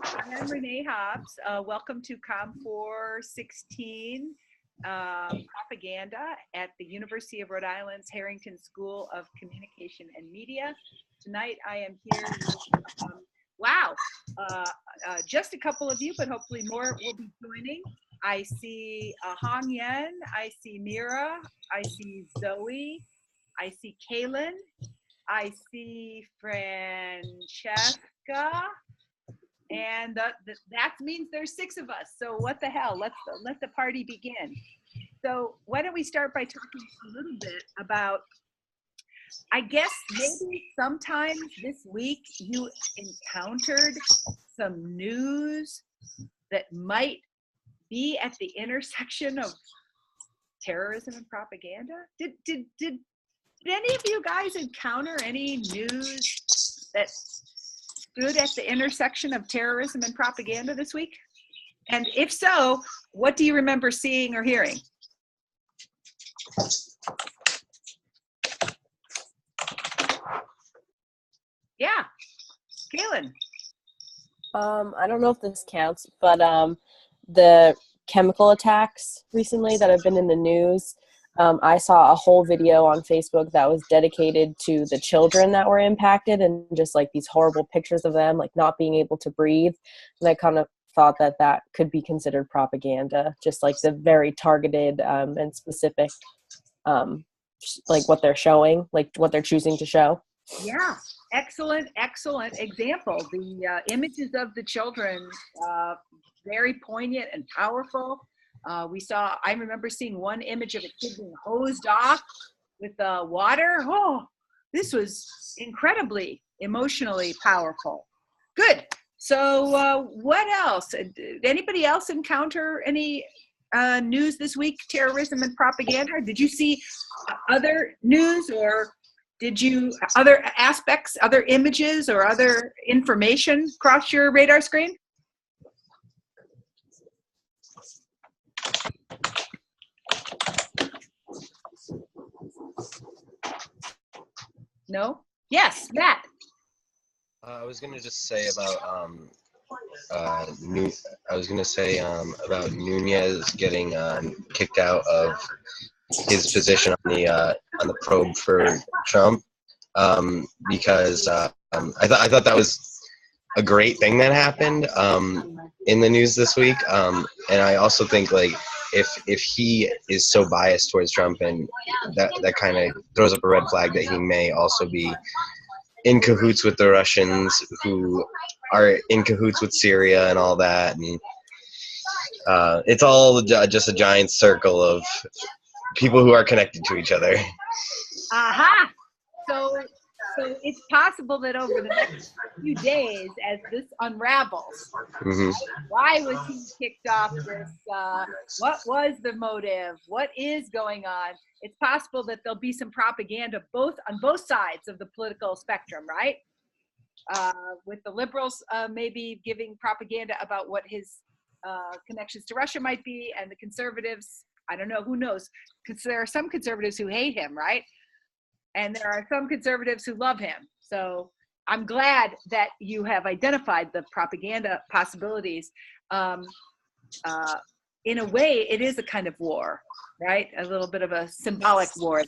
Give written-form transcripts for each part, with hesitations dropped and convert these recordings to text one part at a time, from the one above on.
I'm Renee Hobbs. Welcome to COM 416 Propaganda at the University of Rhode Island's Harrington School of Communication and Media. Tonight I am here with, just a couple of you, but hopefully more will be joining. I see Hong Yen, I see Mira, I see Zoe, I see Kaylin, I see Francesca, and that means there's 6 of us. So what the hell? Let the party begin. So why don't we start by talking a little bit about, I guess maybe sometime this week you encountered some news that might be at the intersection of terrorism and propaganda. Did any of you guys encounter any news that stood at the intersection of terrorism and propaganda this week? And if so, what do you remember seeing or hearing? Yeah, Kaylin. I don't know if this counts, but the chemical attacks recently that have been in the news, I saw a whole video on Facebook that was dedicated to the children that were impacted and just like these horrible pictures of them like not being able to breathe. And I kind of thought that could be considered propaganda, just like the very targeted and specific like what they're showing, like what they're choosing to show. Yeah, excellent example. The images of the children, very poignant and powerful. I remember seeing one image of a kid being hosed off with water. Oh, this was incredibly emotionally powerful. Good. So what else? Did anybody else encounter any news this week, terrorism and propaganda? Did you see other news, or did you other aspects, other images or other information cross your radar screen? No? Yes, Matt. I was gonna just say about about Nunez getting kicked out of his position on the probe for Trump, because I thought that was a great thing that happened in the news this week, and I also think like if he is so biased towards Trump, and that kind of throws up a red flag that he may also be in cahoots with the Russians, who are in cahoots with Syria and all that, and it's all just a giant circle of people who are connected to each other. Aha! So it's possible that over the next few days, as this unravels, why was he kicked off this? What was the motive? What is going on? It's possible that there'll be some propaganda on both sides of the political spectrum, right? With the liberals maybe giving propaganda about what his connections to Russia might be, and the conservatives, I don't know, who knows? Because there are some conservatives who hate him, right? And there are some conservatives who love him. So I'm glad that you have identified the propaganda possibilities. In a way, it is a kind of war, right? A little bit of a symbolic war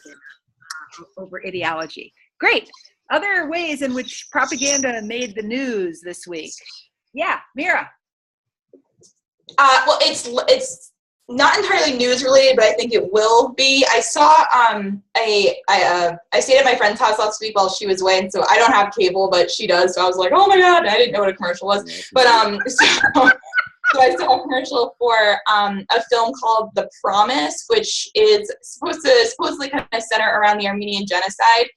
over ideology. Great. Other ways in which propaganda made the news this week. Yeah, Mira. Well, it's not entirely news related, but I think it will be. I saw I stayed at my friend's house last week while she was away, and so I don't have cable, but she does. So I was like, oh my god, I didn't know what a commercial was. But so I saw a commercial for a film called The Promise, which is supposedly kind of center around the Armenian Genocide,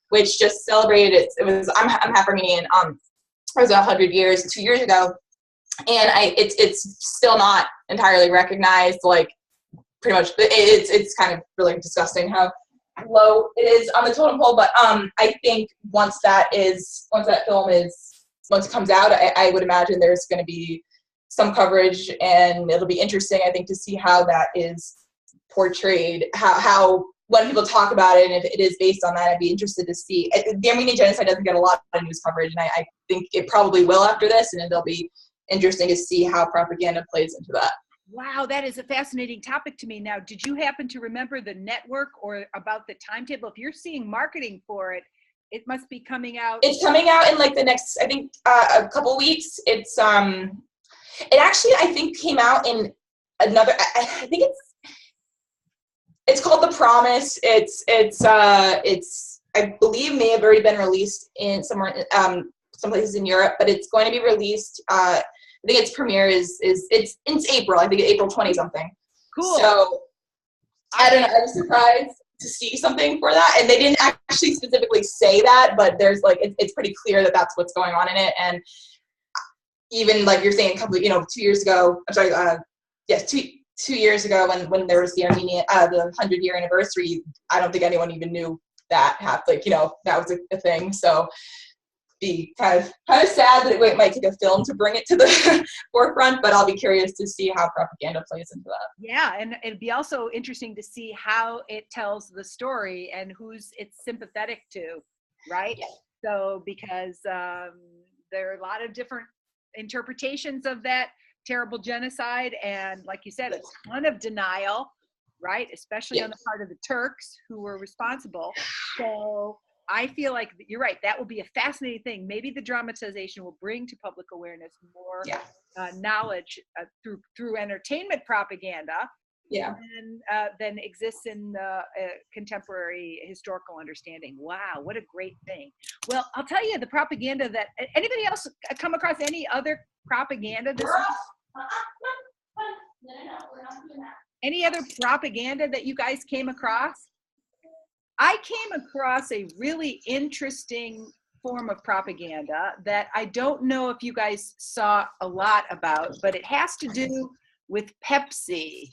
which just celebrated I'm half Armenian. It was 100 years, 2 years ago. And it's still not entirely recognized. Like, pretty much, it's kind of really disgusting how low it is on the totem pole. But I think once it comes out, I would imagine there's going to be some coverage, and it'll be interesting, I think, to see how that is portrayed. How when people talk about it, and if it is based on that, I'd be interested to see. The Armenian Genocide doesn't get a lot of news coverage, and I think it probably will after this, and there'll be interesting to see how propaganda plays into that. Wow, that is a fascinating topic to me. Now, did you happen to remember the network or about the timetable? If you're seeing marketing for it, it must be coming out. It's coming out in like the next, I think, a couple weeks. It actually, I think, came out in another, I think it's called The Promise. It's I believe may have already been released in somewhere, some places in Europe, but it's going to be released. I think its premiere it's April. I think April 20 something. Cool. So I don't know. I was surprised to see something for that, and they didn't actually specifically say that, but there's like it's pretty clear that that's what's going on in it. And even like you're saying, a couple, 2 years ago. I'm sorry. Yes, 2 years ago when there was the Armenian the 100-year anniversary. I don't think anyone even knew that happened. That was a thing. So be kind of sad that it might take a film to bring it to the forefront, but I'll be curious to see how propaganda plays into that. Yeah, and it'd be also interesting to see how it tells the story and who's it's sympathetic to, right? Yeah. So because there are a lot of different interpretations of that terrible genocide, and like you said, a ton of denial, right? Especially on the part of the Turks who were responsible. So I feel like you're right. That will be a fascinating thing. Maybe the dramatization will bring to public awareness more knowledge through entertainment propaganda than exists in the contemporary historical understanding. Wow, what a great thing. Well, I'll tell you the propaganda that anybody else come across any other propaganda this week? Any other propaganda that you guys came across? I came across a really interesting form of propaganda that I don't know if you guys saw a lot about, but it has to do with Pepsi.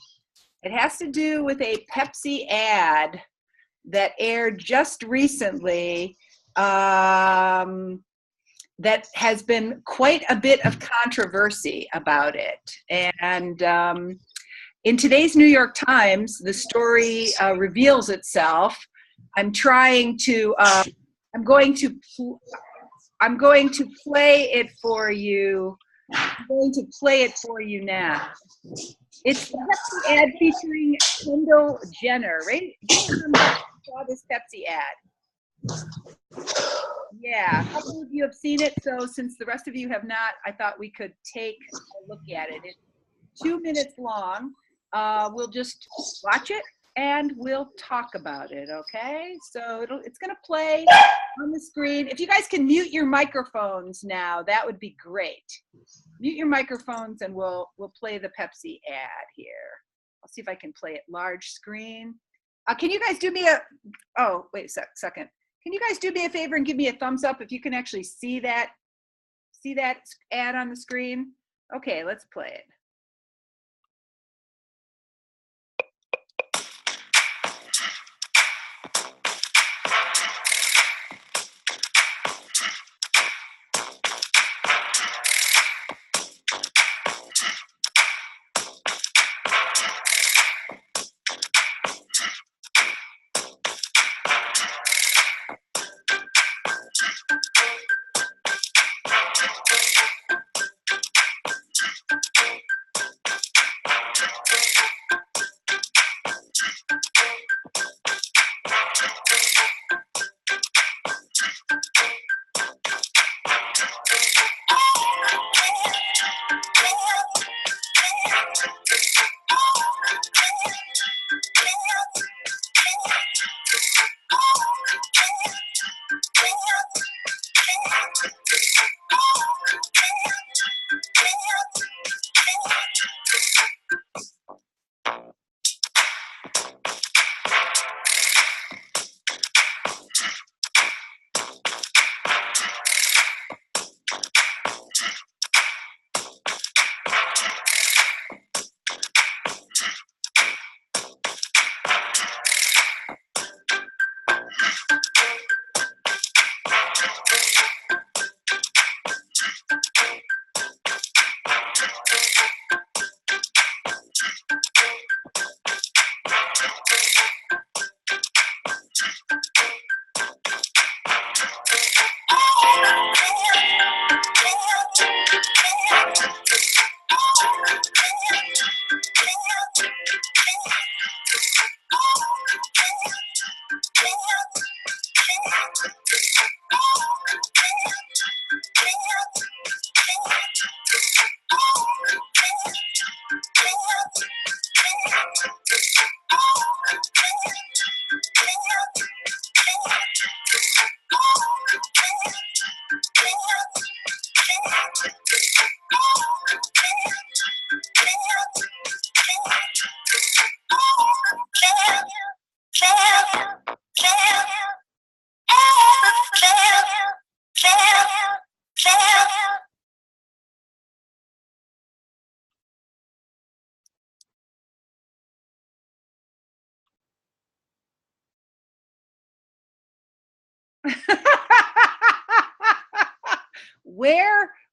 It has to do with a Pepsi ad that aired just recently that has been quite a bit of controversy about it. And in today's New York Times, the story reveals itself. I'm going to play it for you. I'm going to play it for you now. It's a Pepsi ad featuring Kendall Jenner. Right? Saw this Pepsi ad. Yeah, a couple of you have seen it. So since the rest of you have not, I thought we could take a look at it. It's 2 minutes long. We'll just watch it and we'll talk about it, okay? So it's gonna play on the screen. If you guys can mute your microphones now, that would be great. Mute your microphones and we'll play the Pepsi ad here. I'll see if I can play it large screen. Can you guys do me wait a second. Can you guys do me a favor and give me a thumbs up if you can actually see that ad on the screen? Okay, let's play it.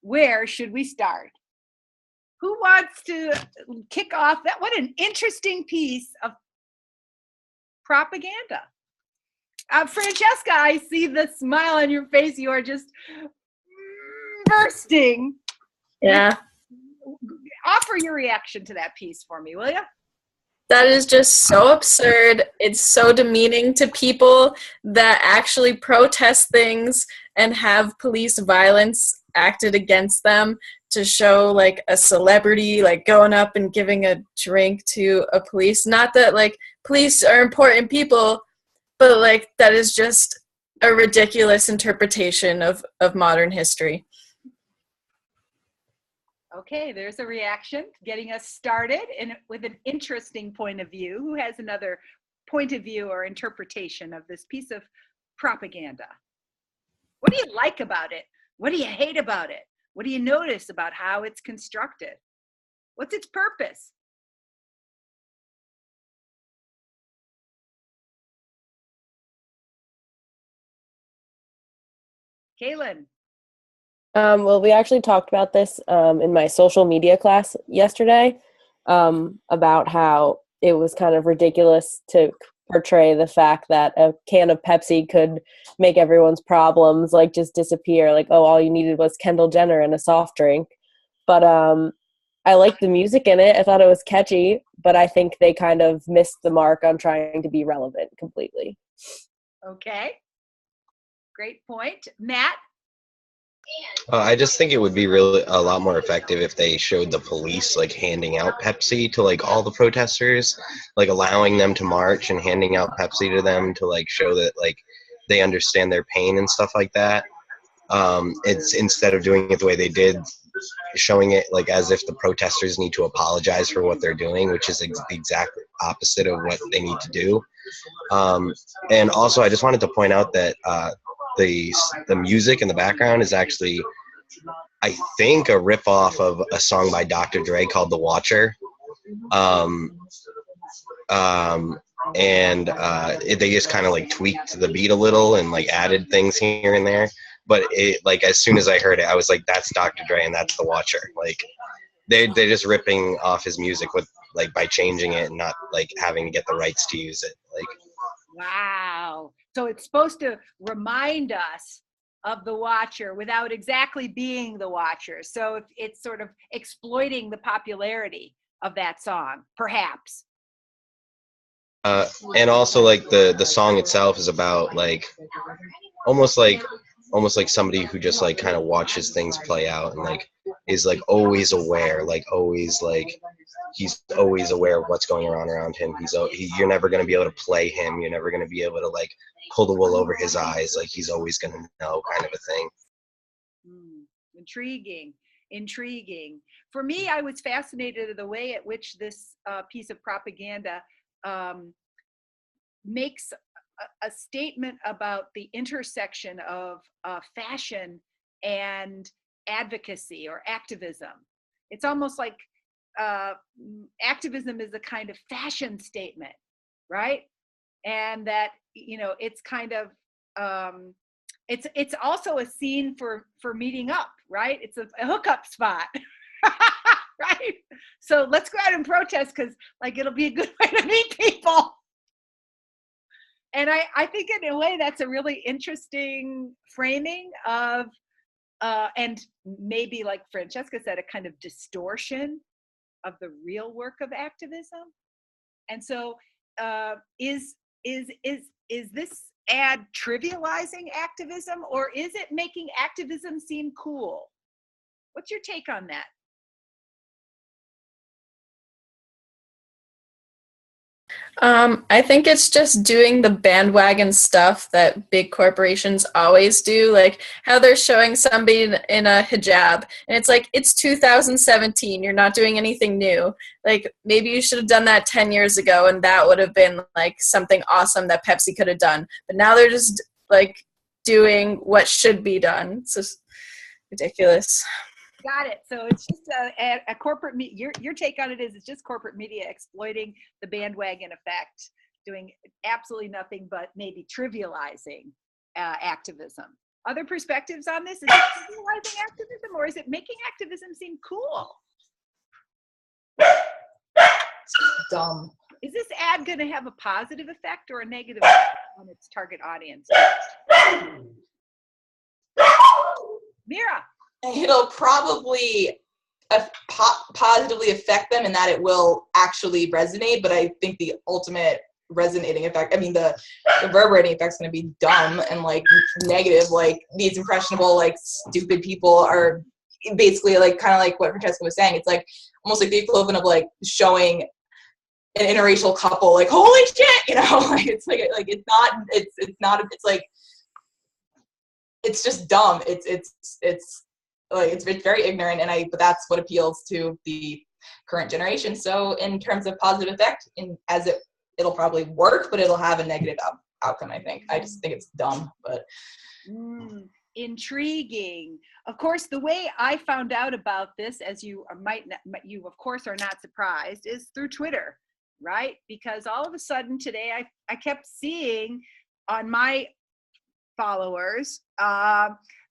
Where should we start? Who wants to kick off that? What an interesting piece of propaganda. Francesca, I see the smile on your face. You are just bursting. Yeah. Offer your reaction to that piece for me, will you? That is just so absurd. It's so demeaning to people that actually protest things and have police violence acted against them to show like a celebrity like going up and giving a drink to a police. Not that like police are important people, but like that is just a ridiculous interpretation of modern history. Okay, there's a reaction getting us started with an interesting point of view. Who has another point of view or interpretation of this piece of propaganda? What do you like about it? What do you hate about it? What do you notice about how it's constructed? What's its purpose? Kaylin. Well, we actually talked about this in my social media class yesterday, about how it was kind of ridiculous to portray the fact that a can of Pepsi could make everyone's problems like just disappear. Like, oh, all you needed was Kendall Jenner and a soft drink. But I liked the music in it. I thought it was catchy, but I think they kind of missed the mark on trying to be relevant completely. Okay. Great point. Matt? I just think it would be really a lot more effective if they showed the police like handing out Pepsi to like all the protesters, like allowing them to march and handing out Pepsi to them to like show that like they understand their pain and stuff like that. It's instead of doing it the way they did, showing it like as if the protesters need to apologize for what they're doing, which is the exact opposite of what they need to do. And also, I just wanted to point out that the music in the background is actually, I think, a ripoff of a song by Dr. Dre called "The Watcher," they just kind of like tweaked the beat a little and like added things here and there. But it like as soon as I heard it, I was like, "That's Dr. Dre and that's The Watcher." Like they're just ripping off his music with like by changing it and not like having to get the rights to use it. Like, wow. So it's supposed to remind us of The Watcher without exactly being The Watcher. So it's sort of exploiting the popularity of that song, perhaps. And also like the song itself is about like almost like somebody who just like kind of watches things play out and like is like always aware, like always like he's always aware of what's going on around him. You're never going to be able to play him. You're never going to be able to like pull the wool over his eyes. Like he's always going to know, kind of a thing. Intriguing. For me, I was fascinated with the way at which this piece of propaganda makes a statement about the intersection of fashion and advocacy or activism. It's almost like activism is a kind of fashion statement, right? And that, you know, it's kind of it's also a scene for meeting up, right? It's a hookup spot. Right? So let's go out and protest because like it'll be a good way to meet people. And I think in a way that's a really interesting framing of and maybe like Francesca said, a kind of distortion of the real work of activism. And so is this ad trivializing activism, or is it making activism seem cool? What's your take on that? I think it's just doing the bandwagon stuff that big corporations always do, like how they're showing somebody in a hijab, and it's like, it's 2017, you're not doing anything new. Like, maybe you should have done that 10 years ago, and that would have been like something awesome that Pepsi could have done. But now they're just like doing what should be done. So ridiculous. Got it. So it's just a corporate your take on it is it's just corporate media exploiting the bandwagon effect, doing absolutely nothing but maybe trivializing activism. Other perspectives on this? Is it trivializing activism, or is it making activism seem cool? Dumb. Is this ad going to have a positive effect or a negative effect on its target audience? Mira. It'll probably positively affect them in that it will actually resonate, but I think the ultimate resonating effect, I mean the reverberating effect is going to be dumb and like negative, like these impressionable like stupid people are basically like kind of like what Francesca was saying. It's like almost like the equivalent of like showing an interracial couple like holy shit, you know, like it's like it's just dumb. It's like it's very ignorant, and but that's what appeals to the current generation. So in terms of positive effect, it'll probably work, but it'll have a negative outcome. I think. I just think it's dumb, but intriguing. Of course, the way I found out about this, as you of course are not surprised, is through Twitter, right? Because all of a sudden today, I kept seeing on my followers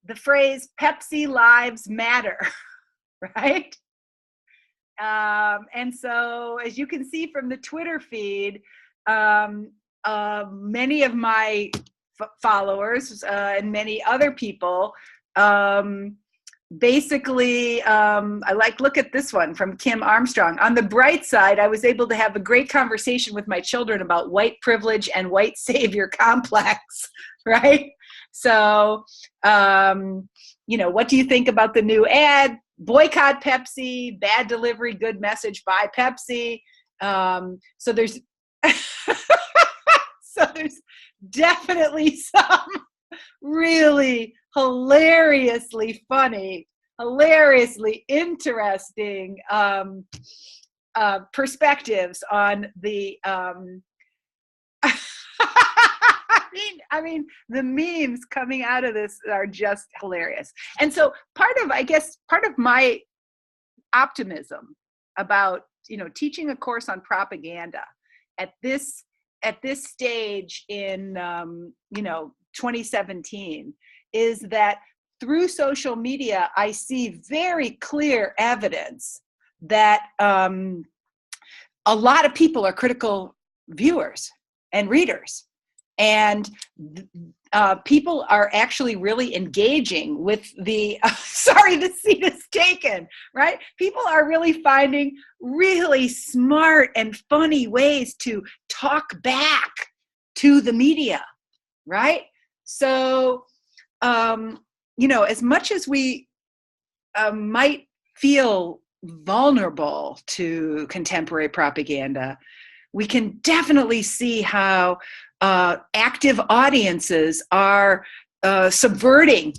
the phrase "Pepsi Lives Matter," right? And so, as you can see from the Twitter feed, many of my followers and many other people basically, look at this one from Kim Armstrong. On the bright side, I was able to have a great conversation with my children about white privilege and white savior complex, right? So, what do you think about the new ad? Boycott Pepsi, bad delivery, good message, buy Pepsi. So there's definitely some really hilariously funny, hilariously interesting perspectives on the I mean, the memes coming out of this are just hilarious. And so part of my optimism about, teaching a course on propaganda at this stage in, 2017 is that through social media, I see very clear evidence that a lot of people are critical viewers and readers. And people are actually really engaging with the, sorry, the seat is taken, right? People are really finding really smart and funny ways to talk back to the media, right? So, as much as we might feel vulnerable to contemporary propaganda, we can definitely see how active audiences are subverting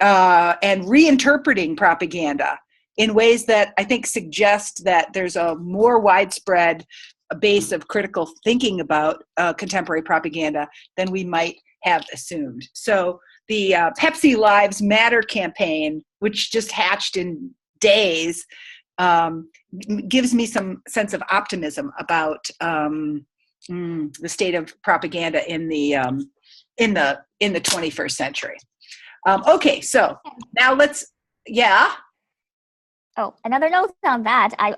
and reinterpreting propaganda in ways that I think suggest that there's a more widespread base of critical thinking about contemporary propaganda than we might have assumed. So the Pepsi Lives Matter campaign, which just hatched in days, gives me some sense of optimism about the state of propaganda in the 21st century. Okay, so now yeah. Oh, another note on that. I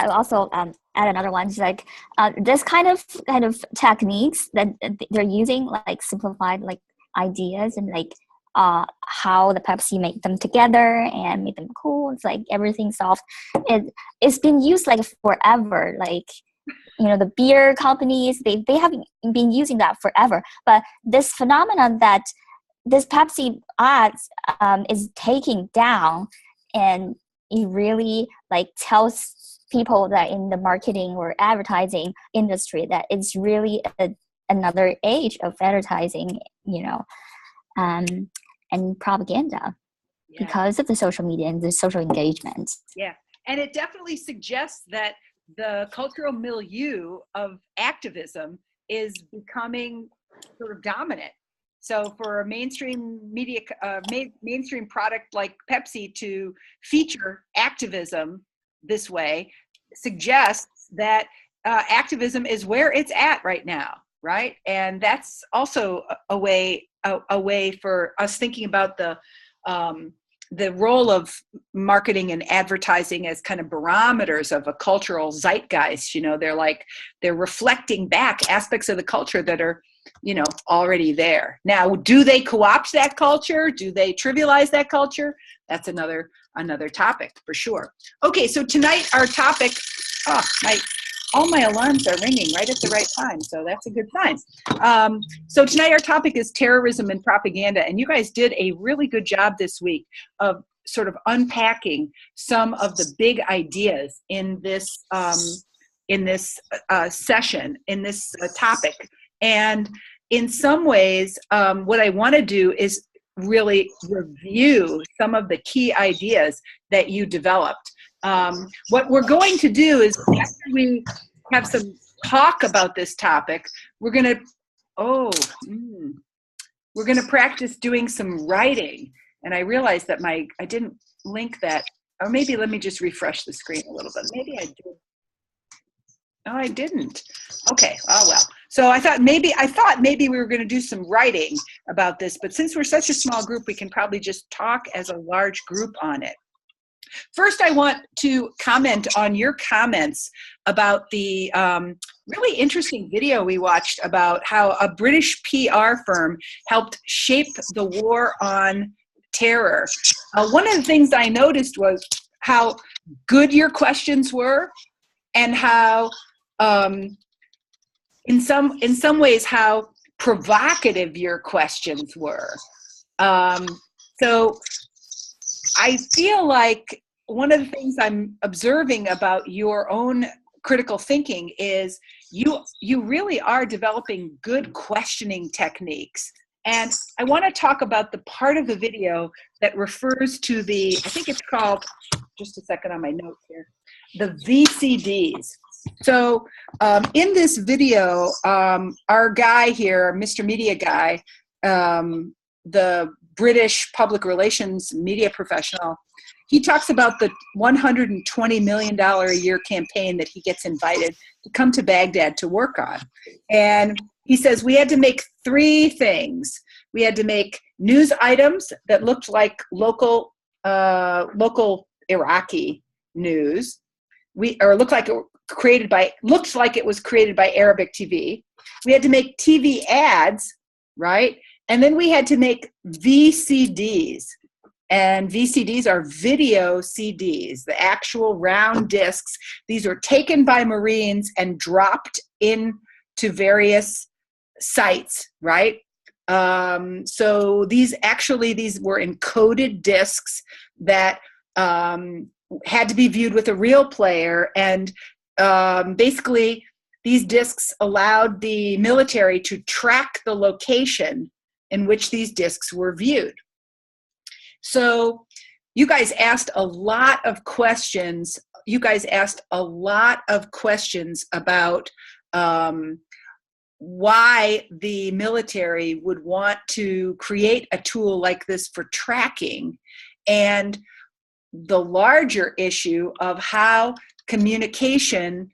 also add another one. It's like this kind of techniques that they're using, like simplified like ideas and like how the Pepsi make them together and make them cool. It's like everything soft. It's been used like forever. Like the beer companies, they have been using that forever. But this phenomenon that this Pepsi ads is taking down, and it really like tells people that in the marketing or advertising industry that it's really another age of advertising, and propaganda because of the social media and the social engagement. Yeah, and it definitely suggests that the cultural milieu of activism is becoming sort of dominant. So for a mainstream media, mainstream product like Pepsi to feature activism this way suggests that activism is where it's at right now, right? And that's also a way for us thinking about the role of marketing and advertising as kind of barometers of a cultural zeitgeist. You know, they're reflecting back aspects of the culture that are, you know, already there. Now, do they co-opt that culture? Do they trivialize that culture? That's another topic for sure. Okay, so tonight our topic, all my alarms are ringing right at the right time, so that's a good sign. So tonight our topic is terrorism and propaganda, and you guys did a really good job this week of sort of unpacking some of the big ideas in this session, in this topic. And in some ways, what I want to do is really review some of the key ideas that you developed. What we're going to do is, after we have some talk about this topic, we're going to practice doing some writing. And I realized that I didn't link that, or maybe let me just refresh the screen a little bit. Maybe I did. No, I didn't. Okay. Oh well. So I thought maybe we were going to do some writing about this, but since we're such a small group, we can probably just talk as a large group on it. First, I want to comment on your comments about the really interesting video we watched about how a British PR firm helped shape the war on terror. One of the things I noticed was how good your questions were, and how in some ways how provocative your questions were. So I feel like one of the things I'm observing about your own critical thinking is you really are developing good questioning techniques. And I want to talk about the part of the video that refers to I think it's called, just a second on my notes here, the VCDs. So in this video, our guy here, Mr. Media Guy, the British public relations media professional, he talks about the $120 million a year campaign that he gets invited to come to Baghdad to work on. And he says, we had to make three things. We had to make news items that looked like local Iraqi news. Looked like it was created by Arabic TV. We had to make TV ads, right? And then we had to make VCDs. And VCDs are video CDs, the actual round discs. These are taken by Marines and dropped into various sites, right? So these were encoded discs that had to be viewed with a real player, and basically these discs allowed the military to track the location in which these discs were viewed. So you guys asked a lot of questions. About why the military would want to create a tool like this for tracking, and the larger issue of how communication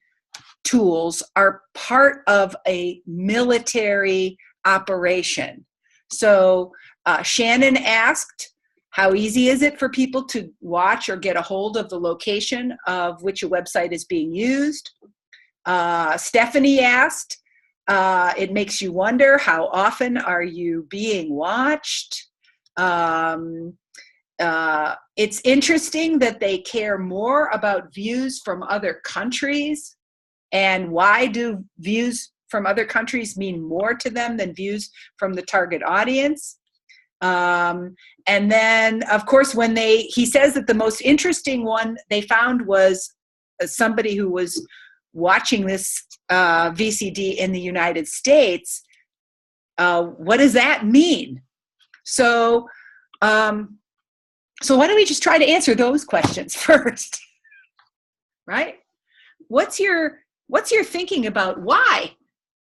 tools are part of a military operation. So Shannon asked, how easy is it for people to watch or get a hold of the location of which a website is being used? Stephanie asked, it makes you wonder, how often are you being watched? It's interesting that they care more about views from other countries. And why do views from other countries mean more to them than views from the target audience? And then, of course, he says that the most interesting one they found was somebody who was watching this VCD in the United States. What does that mean? So why don't we just try to answer those questions first, right? What's your thinking about why?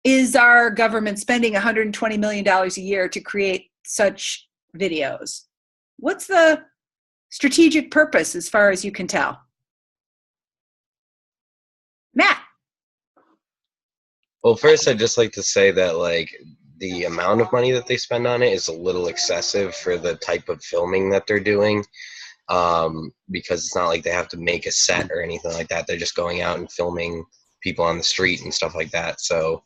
is our government spending $120 million a year to create such videos? What's the strategic purpose as far as you can tell? Matt? Well, first, I'd just like to say that, like, the amount of money that they spend on it is a little excessive for the type of filming that they're doing, because it's not like they have to make a set or anything like that. They're just going out and filming people on the street and stuff like that. So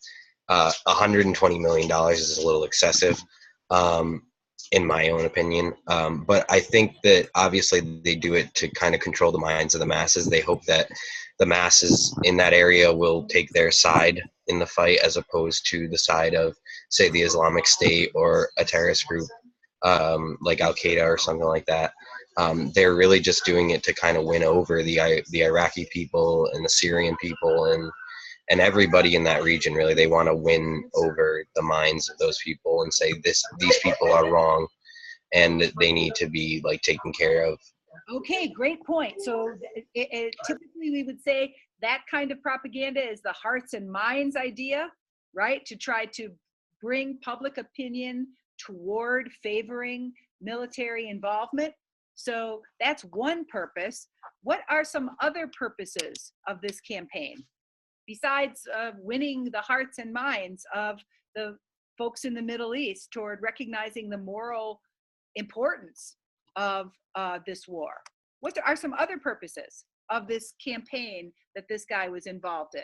$120 million is a little excessive, in my own opinion. But I think that obviously they do it to kind of control the minds of the masses. They hope that the masses in that area will take their side in the fight, as opposed to the side of, say, the Islamic State or a terrorist group like Al-Qaeda or something like that. They're really just doing it to kind of win over the Iraqi people and the Syrian people and everybody in that region. Really, they want to win over the minds of those people and say these people are wrong and they need to be, like, taken care of. Okay, great point. So typically we would say that kind of propaganda is the hearts and minds idea, right? To try to bring public opinion toward favoring military involvement. So that's one purpose. What are some other purposes of this campaign, besides winning the hearts and minds of the folks in the Middle East toward recognizing the moral importance of this war? What are some other purposes of this campaign that this guy was involved in?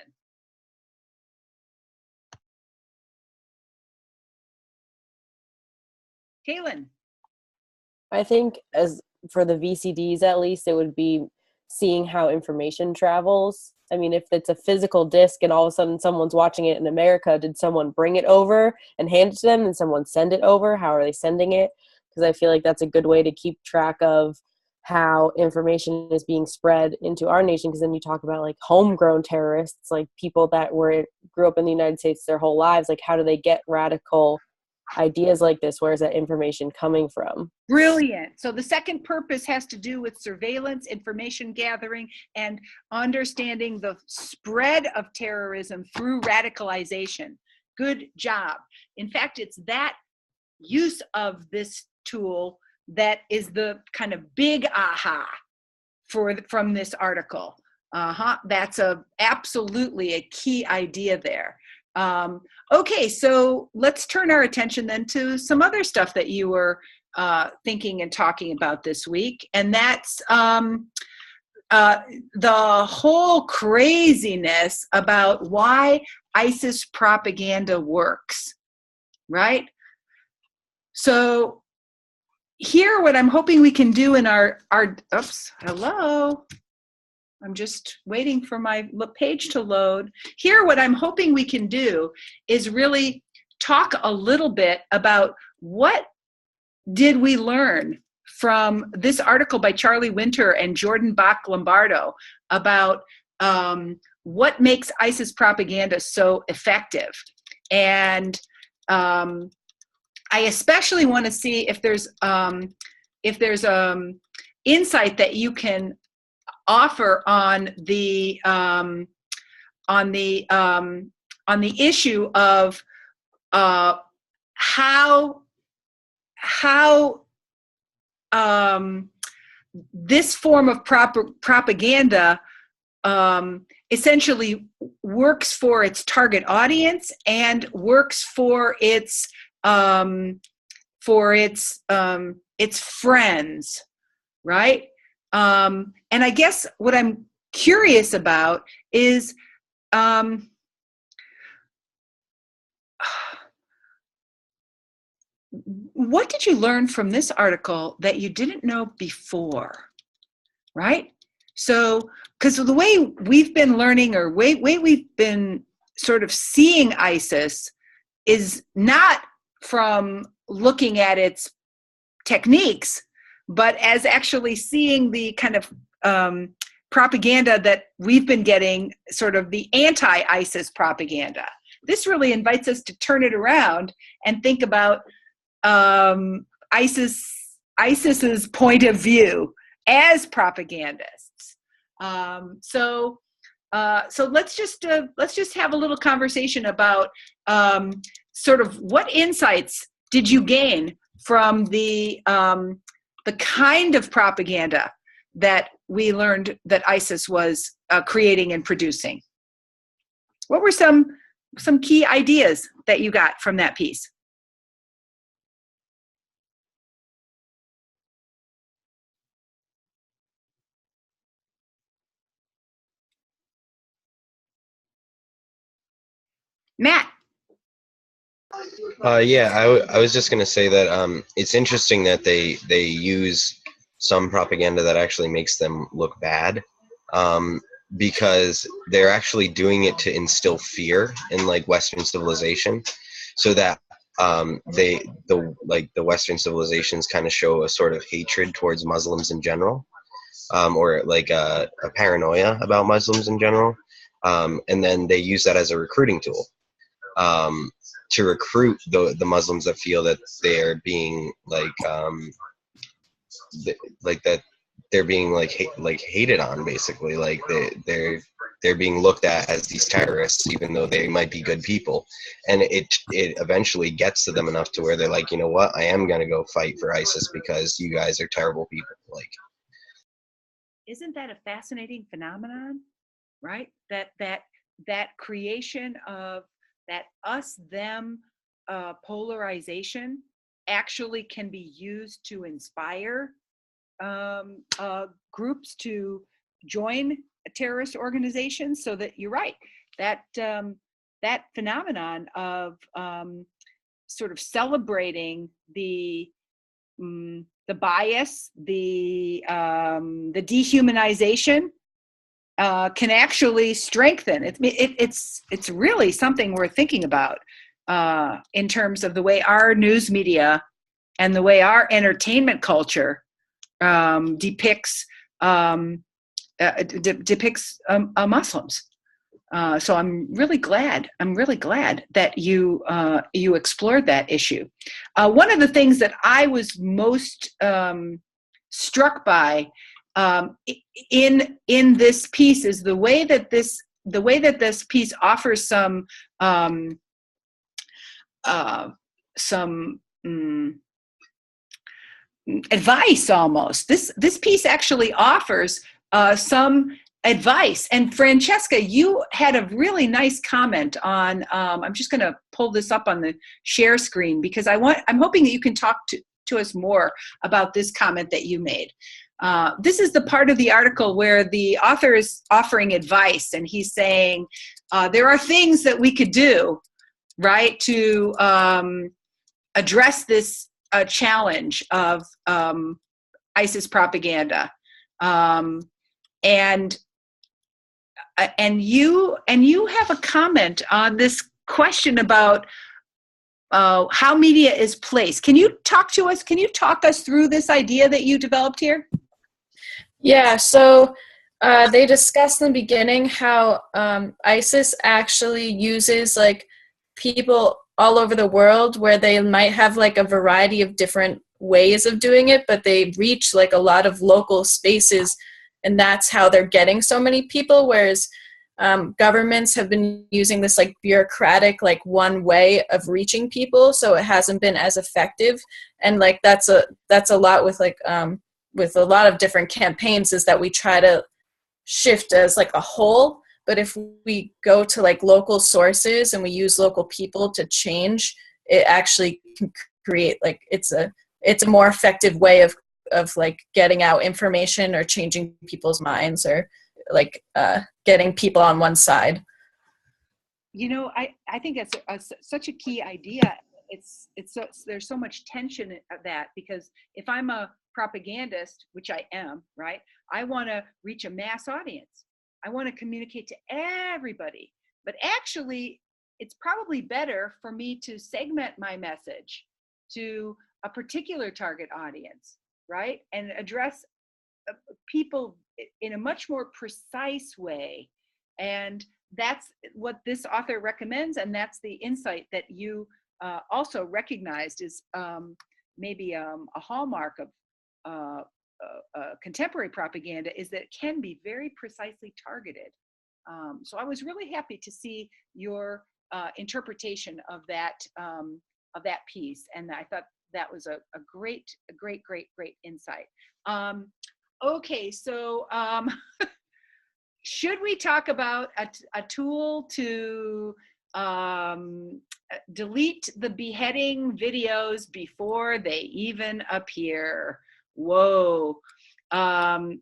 Kaylin? I think, as for the VCDs at least, it would be seeing how information travels. I mean, if it's a physical disc and all of a sudden someone's watching it in America, did someone bring it over and hand it to them and someone send it over? How are they sending it? Because I feel like that's a good way to keep track of how information is being spread into our nation. Because then you talk about, like, homegrown terrorists, like people that grew up in the United States their whole lives. Like, how do they get radical ideas like this? Where is that information coming from? Brilliant. So the second purpose has to do with surveillance, information gathering, and understanding the spread of terrorism through radicalization. Good job. In fact, it's that use of this tool that is the kind of big aha from this article. That's absolutely a key idea there. Okay, so let's turn our attention then to some other stuff that you were thinking and talking about this week, and that's the whole craziness about why ISIS propaganda works, right? So here, what I'm hoping we can do in our oops, hello. I'm just waiting for my page to load. Here, what I'm hoping we can do is really talk a little bit about what did we learn from this article by Charlie Winter and Jordan Bach-Lombardo about what makes ISIS propaganda so effective. And I especially want to see if there's insight that you can offer on the issue of how this form of propaganda essentially works for its target audience and works for its friends, right? And I guess what I'm curious about is what did you learn from this article that you didn't know before, right? So, because the way we've been learning, or way we've been sort of seeing ISIS, is not from looking at its techniques, but as actually seeing the kind of propaganda that we've been getting, sort of the anti-ISIS propaganda. This really invites us to turn it around and think about ISIS's point of view as propagandists. So let's just have a little conversation about sort of what insights did you gain from the kind of propaganda that we learned that ISIS was creating and producing? What were some key ideas that you got from that piece? Matt. Yeah, I was just gonna say that it's interesting that they use some propaganda that actually makes them look bad, because they're actually doing it to instill fear in like Western civilization, so that the Western civilizations kind of show a sort of hatred towards Muslims in general, or like a paranoia about Muslims in general, and then they use that as a recruiting tool. To recruit the Muslims that feel that they're being that they're being hated on, basically, like they're being looked at as these terrorists even though they might be good people, and it eventually gets to them enough to where they're like, you know what, I am gonna go fight for ISIS because you guys are terrible people. Like, isn't that a fascinating phenomenon, right? That creation of that us-them polarization actually can be used to inspire groups to join terrorist organizations. So that you're right, that that phenomenon of sort of celebrating the bias, the dehumanization, can actually strengthen. It's really something we're thinking about in terms of the way our news media and the way our entertainment culture depicts Muslims. So I'm really glad that you explored that issue. One of the things that I was most struck by in this piece is the way that this piece offers some advice. Almost, this piece actually offers some advice. And Francesca, you had a really nice comment on, I'm just going to pull this up on the share screen because I'm hoping that you can talk to us more about this comment that you made. This is the part of the article where the author is offering advice, and he's saying there are things that we could do, right, to address this challenge of ISIS propaganda. And you have a comment on this question about how media is placed. Can you talk to us? Can you talk us through this idea that you developed here? Yeah, so they discussed in the beginning how ISIS actually uses like people all over the world where they might have like a variety of different ways of doing it, but they reach like a lot of local spaces, and that's how they're getting so many people, whereas governments have been using this like bureaucratic like one way of reaching people, so it hasn't been as effective. And like that's a lot with like with a lot of different campaigns, is that we try to shift as like a whole, but if we go to like local sources and we use local people to change, it actually can create like it's a more effective way of like getting out information or changing people's minds, or like getting people on one side. You know, I think that's such a key idea. There's so much tension of that, because if I'm a propagandist, which I am, right, I want to reach a mass audience. I want to communicate to everybody. But actually, it's probably better for me to segment my message to a particular target audience, right, and address people in a much more precise way. And that's what this author recommends, and that's the insight that you also recognized is maybe a hallmark of contemporary propaganda, is that it can be very precisely targeted. So I was really happy to see your interpretation of that piece, and I thought that was a great insight. Okay, so should we talk about a tool to delete the beheading videos before they even appear? Whoa.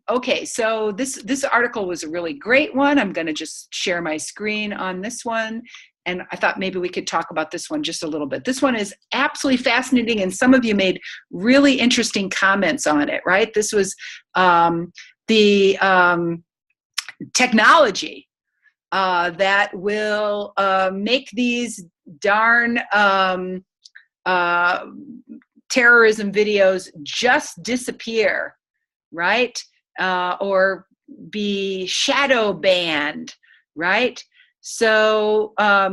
Okay, so this article was a really great one. I'm going to just share my screen on this one, and I thought maybe we could talk about this one just a little bit. This one is absolutely fascinating, and some of you made really interesting comments on it, right? This was the technology that will make these darn terrorism videos just disappear, right? Or be shadow banned, right? So a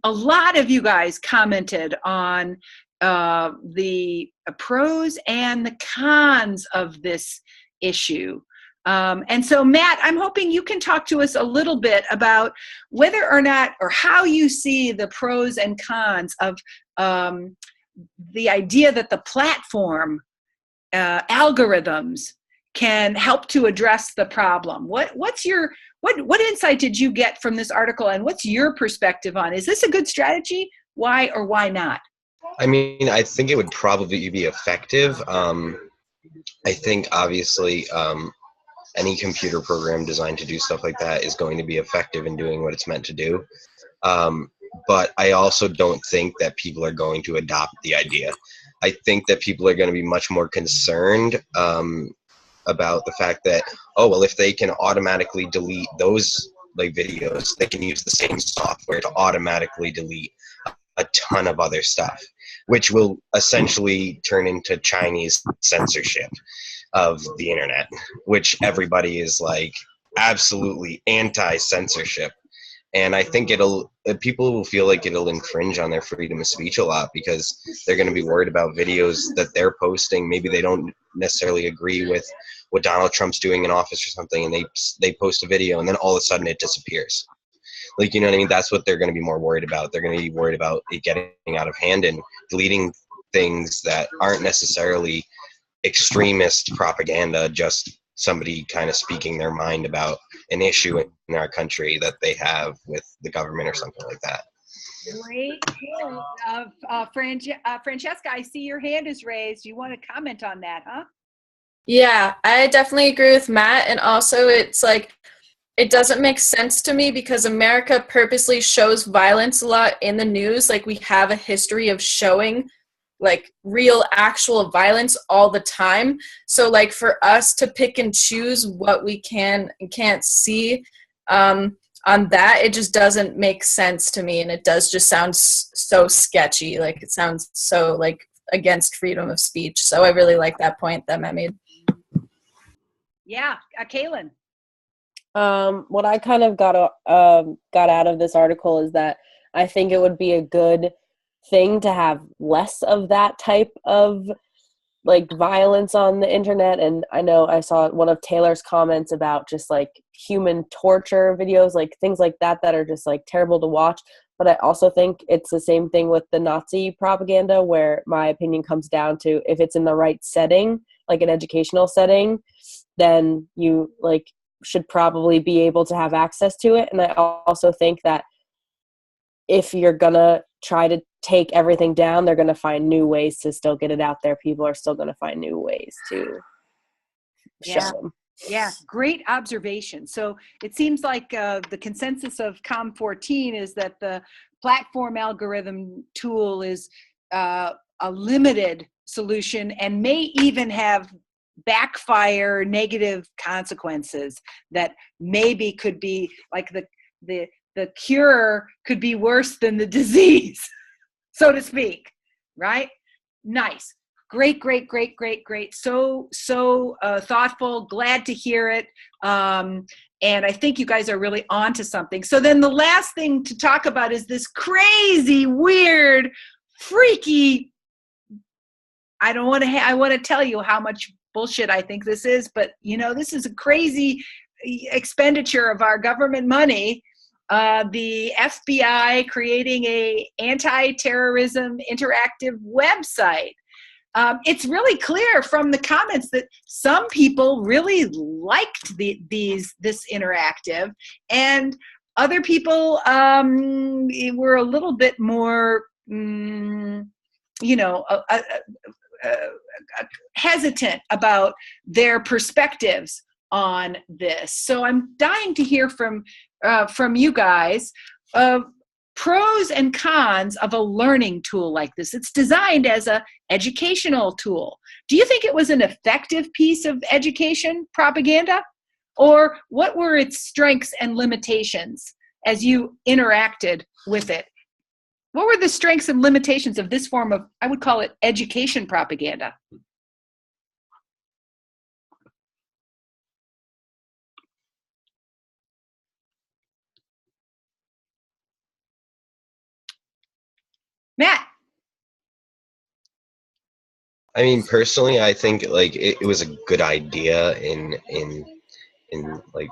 lot of you guys commented on the pros and the cons of this issue. And so, Matt, I'm hoping you can talk to us a little bit about whether or not, or how you see the pros and cons of the idea that the platform algorithms can help to address the problem. What insight did you get from this article, and what's your perspective on? Is this a good strategy? Why or why not? I mean, I think it would probably be effective. I think obviously any computer program designed to do stuff like that is going to be effective in doing what it's meant to do. But I also don't think that people are going to adopt the idea. I think that people are going to be much more concerned about the fact that, oh, well, if they can automatically delete those like videos, they can use the same software to automatically delete a ton of other stuff, which will essentially turn into Chinese censorship of the internet, which everybody is like absolutely anti-censorship. And I think people will feel like it'll infringe on their freedom of speech a lot, because they're going to be worried about videos that they're posting. Maybe they don't necessarily agree with what Donald Trump's doing in office or something, and they post a video and then all of a sudden it disappears. Like, you know what I mean? That's what they're going to be more worried about. They're going to be worried about it getting out of hand and deleting things that aren't necessarily extremist propaganda, just somebody kind of speaking their mind about an issue in our country that they have with the government or something like that. Great point. Francesca, I see your hand is raised. You want to comment on that, huh? Yeah, I definitely agree with Matt. And also, it's like, it doesn't make sense to me because America purposely shows violence a lot in the news. Like, we have a history of showing like real actual violence all the time. So like, for us to pick and choose what we can and can't see on that, it just doesn't make sense to me. And it does just sound so sketchy. Like, it sounds so like against freedom of speech. So I really like that point that Matt made. Yeah, Kaylin. What I kind of got out of this article is that I think it would be a good thing to have less of that type of like violence on the internet. And I know I saw one of Taylor's comments about just like human torture videos, like things like that are just like terrible to watch. But I also think it's the same thing with the Nazi propaganda, where my opinion comes down to, if it's in the right setting, like an educational setting, then you like should probably be able to have access to it. And I also think that if you're gonna try to take everything down, they're gonna find new ways to still get it out there. People are still gonna find new ways to show them. Yeah, great observation. So it seems like the consensus of COM14 is that the platform algorithm tool is a limited solution and may even have backfire negative consequences that maybe could be like the cure could be worse than the disease, so to speak, right? Nice. Great. So thoughtful. Glad to hear it. And I think you guys are really onto something. So then the last thing to talk about is this crazy, weird, freaky, I want to tell you how much bullshit I think this is, but you know, this is a crazy expenditure of our government money the FBI creating a anti-terrorism interactive website. It's really clear from the comments that some people really liked this interactive, and other people were a little bit more, hesitant about their perspectives on this. So I'm dying to hear from you guys. Pros and cons of a learning tool like this. It's designed as an educational tool. Do you think it was an effective piece of education propaganda? Or what were its strengths and limitations as you interacted with it? What were the strengths and limitations of this form of, I would call it, education propaganda? Matt? I mean, personally, I think like it was a good idea in like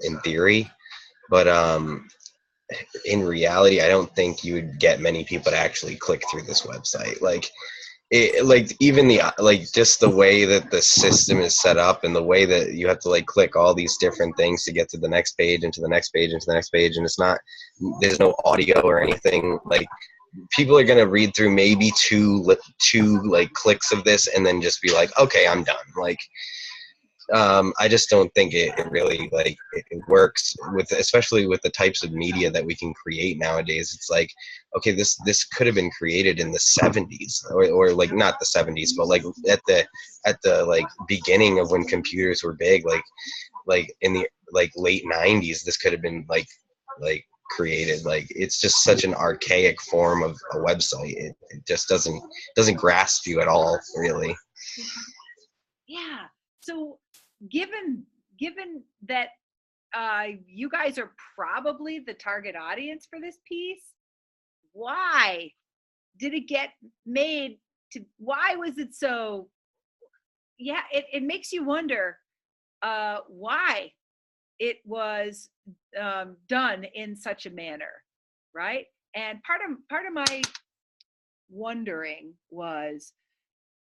in theory, but in reality, I don't think you would get many people to actually click through this website. Like even the just the way that the system is set up, and the way that you have to like click all these different things to get to the next page and to the next page and to the next page, and there's no audio or anything. Like, people are going to read through maybe two like clicks of this and then just be like, okay, I'm done. Like, I just don't think it really like it works especially with the types of media that we can create nowadays. It's like, okay, this could have been created in the 70s or like not the 70s, but like at the like beginning of when computers were big, like in the like late 90s, this could have been like created. Like, it's just such an archaic form of a website. It just doesn't grasp you at all, really. Yeah. So given that you guys are probably the target audience for this piece, why did it get made? Why was it so? Yeah, it makes you wonder why it was done in such a manner, right? And part of my wondering was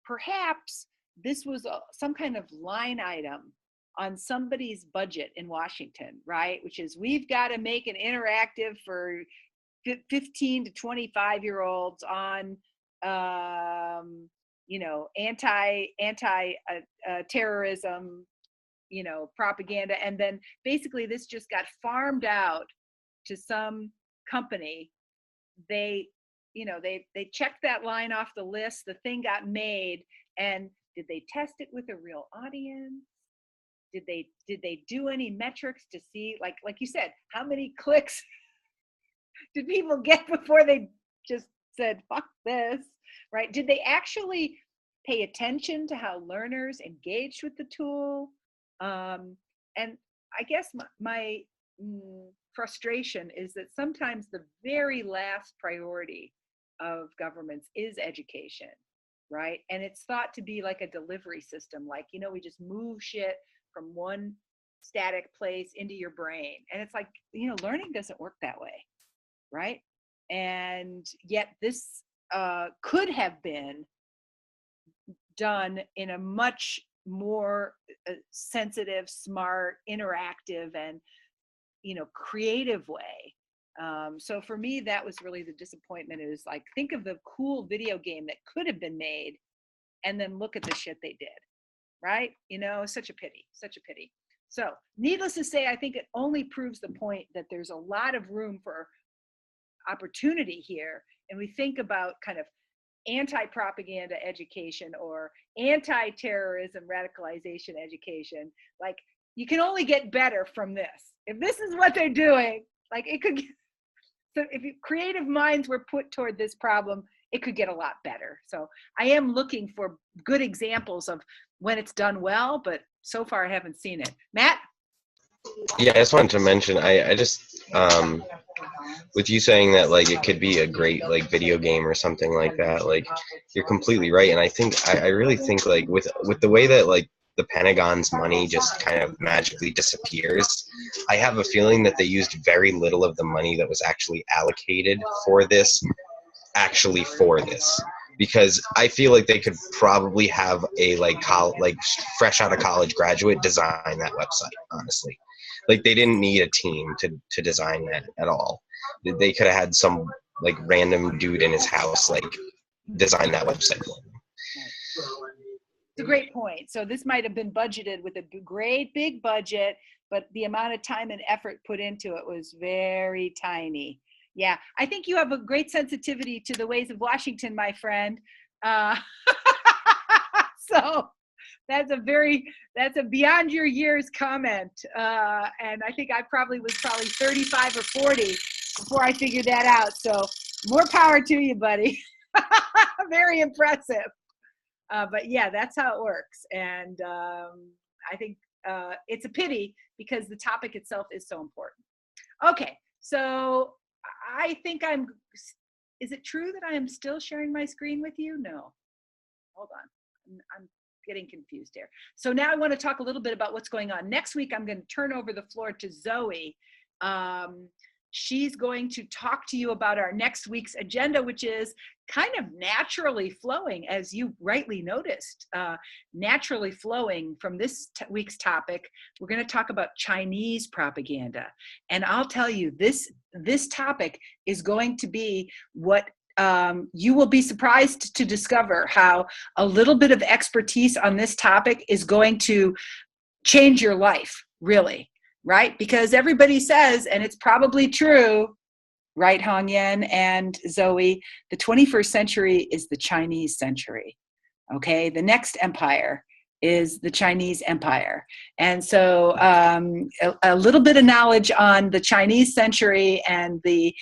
perhaps this was some kind of line item on somebody's budget in Washington, right? Which is, we've got to make an interactive for 15 to 25-year-olds on, anti-terrorism, propaganda. And then basically this just got farmed out to some company. They checked that line off the list, the thing got made, and did they test it with a real audience? Did they do any metrics to see, like you said, how many clicks did people get before they just said, fuck this, right? Did they actually pay attention to how learners engaged with the tool? And I guess my frustration is that sometimes the very last priority of governments is education, right? And it's thought to be like a delivery system, like, we just move shit from one static place into your brain. And it's like, learning doesn't work that way, right? And yet this could have been done in a much more sensitive, smart, interactive, and creative way. So for me, that was really the disappointment. Is like, think of the cool video game that could have been made, and then look at the shit they did, right? Such a pity. So needless to say, I think it only proves the point that there's a lot of room for opportunity here. And we think about kind of anti-propaganda education or anti-terrorism radicalization education. Like, you can only get better from this. If this is what they're doing, like, it could, so if creative minds were put toward this problem, it could get a lot better. So I am looking for good examples of when it's done well, but so far I haven't seen it. Matt? Yeah, I just wanted to mention, I just, with you saying that, like, it could be a great, like, video game or something like that, like, you're completely right. And I really think, like, with the way that, like, the Pentagon's money just kind of magically disappears. I have a feeling that they used very little of the money that was actually allocated for this, because I feel like they could probably have a like fresh out of college graduate design that website, honestly. Like, they didn't need a team to design that at all. They could have had some like random dude in his house like design that website for them. It's a great point. So this might have been budgeted with a great big budget, but the amount of time and effort put into it was very tiny. Yeah, I think you have a great sensitivity to the ways of Washington, my friend. So that's a beyond your years comment. And I think I was 35 or 40 before I figured that out. So more power to you, buddy. Very impressive. But yeah, that's how it works. And I think it's a pity because the topic itself is so important. Okay, so I think is it true that I am still sharing my screen with you? No, hold on. I'm getting confused here. So now I want to talk a little bit about what's going on. Next week, I'm going to turn over the floor to Zoe. She's going to talk to you about our next week's agenda, which is kind of naturally flowing, as you rightly noticed, naturally flowing from this week's topic. We're going to talk about Chinese propaganda. And I'll tell you, this topic is going to be what you will be surprised to discover how a little bit of expertise on this topic is going to change your life, really. Right? Because everybody says, and it's probably true, right, Hong Yen and Zoe, the 21st century is the Chinese century. Okay? The next empire is the Chinese empire. And so a little bit of knowledge on the Chinese century and the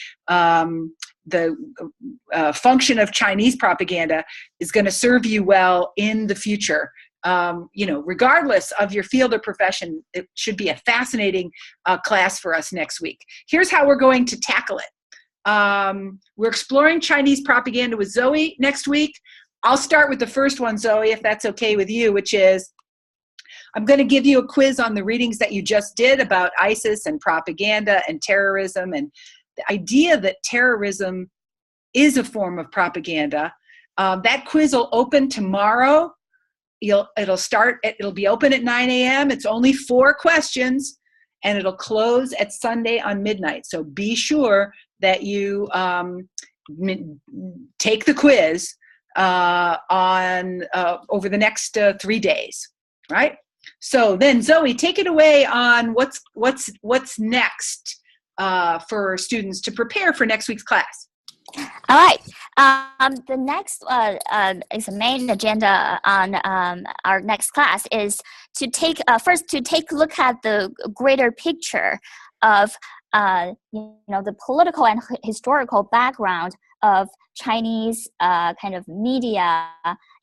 function of Chinese propaganda is going to serve you well in the future. Regardless of your field or profession, it should be a fascinating class for us next week. Here's how we're going to tackle it. We're exploring Chinese propaganda with Zoe next week. I'll start with the first one, Zoe, if that's okay with you, which is I'm going to give you a quiz on the readings that you just did about ISIS and propaganda and terrorism and the idea that terrorism is a form of propaganda. That quiz will open tomorrow. It'll be open at 9 a.m. It's only 4 questions, and it'll close at Sunday on midnight. So be sure that you take the quiz over the next 3 days, right? So then, Zoe, take it away on what's next for students to prepare for next week's class. All right. The next is the main agenda on our next class is to take a look at the greater picture of the political and historical background of Chinese kind of media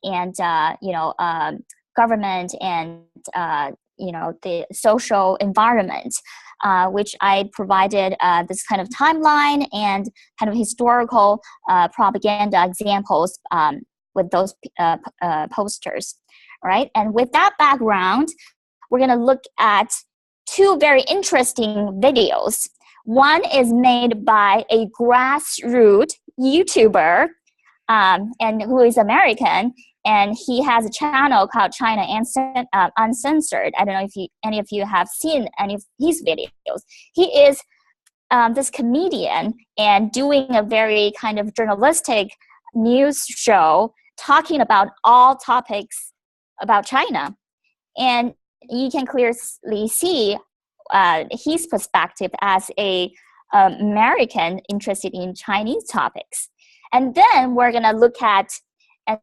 and government and the social environment. Which I provided this kind of timeline and kind of historical propaganda examples with those posters, right? And with that background, we're going to look at 2 very interesting videos. One is made by a grassroots YouTuber and who is American, and he has a channel called China Uncensored. I don't know if any of you have seen any of his videos. He is this comedian and doing a very kind of journalistic news show talking about all topics about China. And you can clearly see his perspective as a American interested in Chinese topics. And then we're going to look at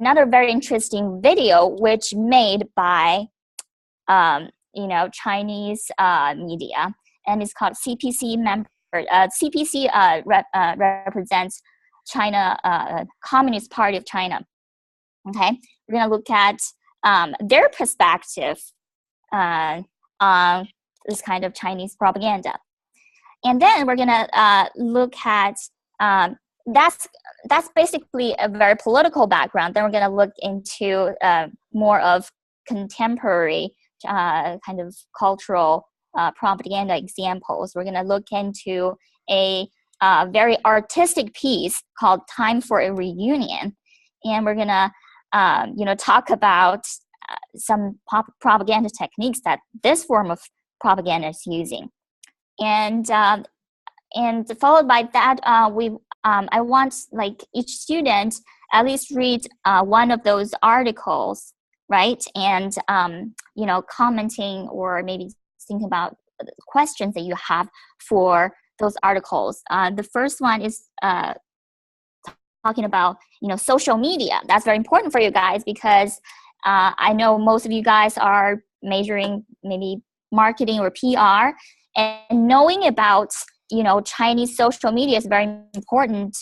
another very interesting video which made by Chinese media, and it's called CPC member. CPC represents China, Communist Party of China. Okay, we're gonna look at their perspective on this kind of Chinese propaganda, and then we're gonna look at that's basically a very political background. Then we're going to look into more of contemporary kind of cultural propaganda examples. We're going to look into a very artistic piece called Time for a Reunion. And we're going to, talk about some propaganda techniques that this form of propaganda is using. And followed by that, I want like each student at least read one of those articles, right? And, commenting or maybe think about questions that you have for those articles. The first one is talking about, social media. That's very important for you guys because I know most of you guys are majoring maybe marketing or PR, and knowing about, Chinese social media is a very important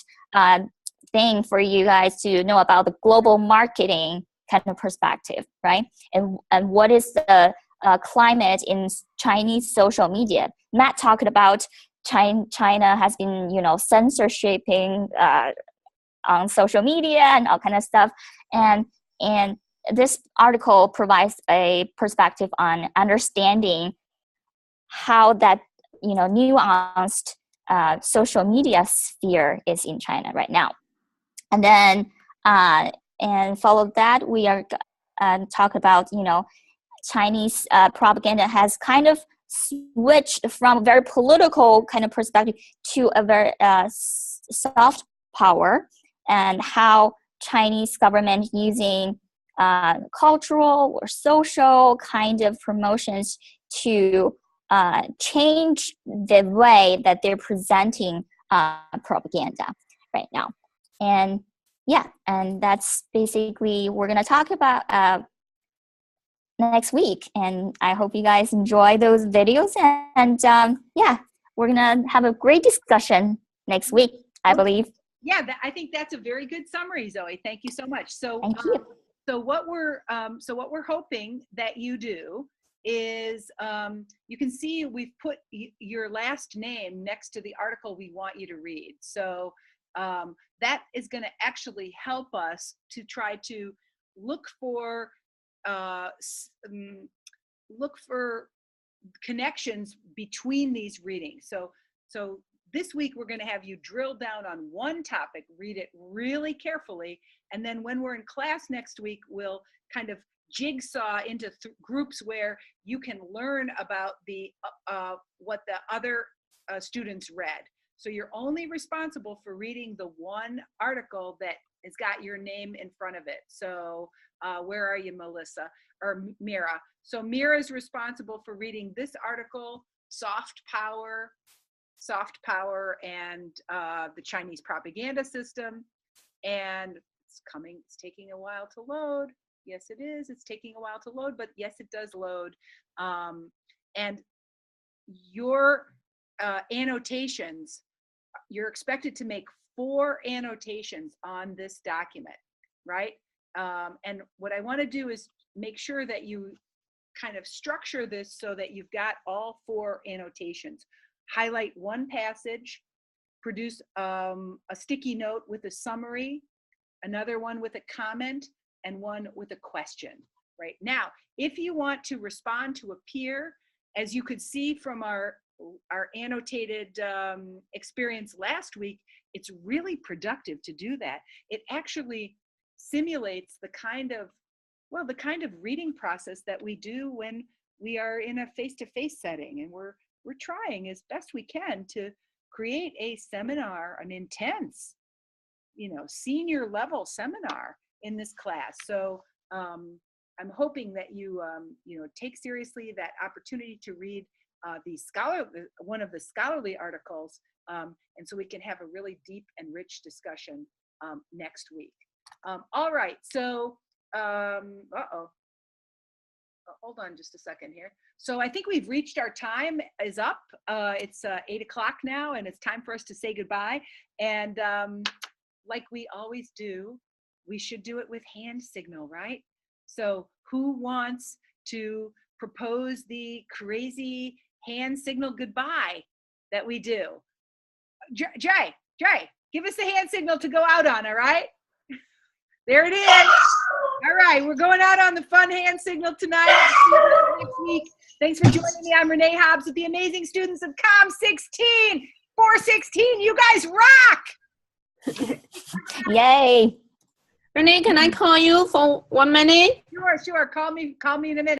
thing for you guys to know about the global marketing kind of perspective, right? And what is the climate in Chinese social media? Matt talked about China has been, censorshiping on social media and all kind of stuff, and this article provides a perspective on understanding how that nuanced social media sphere is in China right now. And then and follow that, we are talk about Chinese propaganda has kind of switched from a very political kind of perspective to a very soft power, and how Chinese government using cultural or social kind of promotions to change the way that they're presenting propaganda right now. And and that's basically we're going to talk about next week. And I hope you guys enjoy those videos. And we're going to have a great discussion next week, I believe. Yeah, I think that's a very good summary, Zoe. Thank you so much. So, Thank you. So what we're hoping that you do is you can see we've put your last name next to the article we want you to read. So that is going to actually help us to try to look for connections between these readings. So this week we're going to have you drill down on one topic, read it really carefully, and then when we're in class next week, we'll kind of jigsaw into groups where you can learn about the what the other students read. So you're only responsible for reading the one article that has got your name in front of it. So where are you, Melissa or Mira? So Mira is responsible for reading this article, Soft Power and the Chinese propaganda system. And it's taking a while to load. Yes, it is. It's taking a while to load, but yes, it does load. And your annotations, you're expected to make 4 annotations on this document, right? And what I want to do is make sure that you kind of structure this so that you've got all 4 annotations. Highlight one passage, produce a sticky note with a summary, another one with a comment, and one with a question. Right now, if you want to respond to a peer, as you could see from our annotated experience last week, it's really productive to do that. It actually simulates the kind of reading process that we do when we are in a face-to-face setting, and we're trying as best we can to create a seminar, an intense, senior level seminar in this class. So I'm hoping that you take seriously that opportunity to read one of the scholarly articles, and so we can have a really deep and rich discussion next week. All right, so hold on just a second here. So I think we've reached our time is up. It's 8 o'clock now, and it's time for us to say goodbye. And like we always do, we should do it with hand signal, right? So who wants to propose the crazy hand signal goodbye that we do? Jay, give us the hand signal to go out on, all right? There it is. All right, we're going out on the fun hand signal tonight. See you guys next week. Thanks for joining me. I'm Renee Hobbs with the amazing students of Com 16, 416. You guys rock! Yay. Renee, can I call you for 1 minute? Sure. Call me in a minute.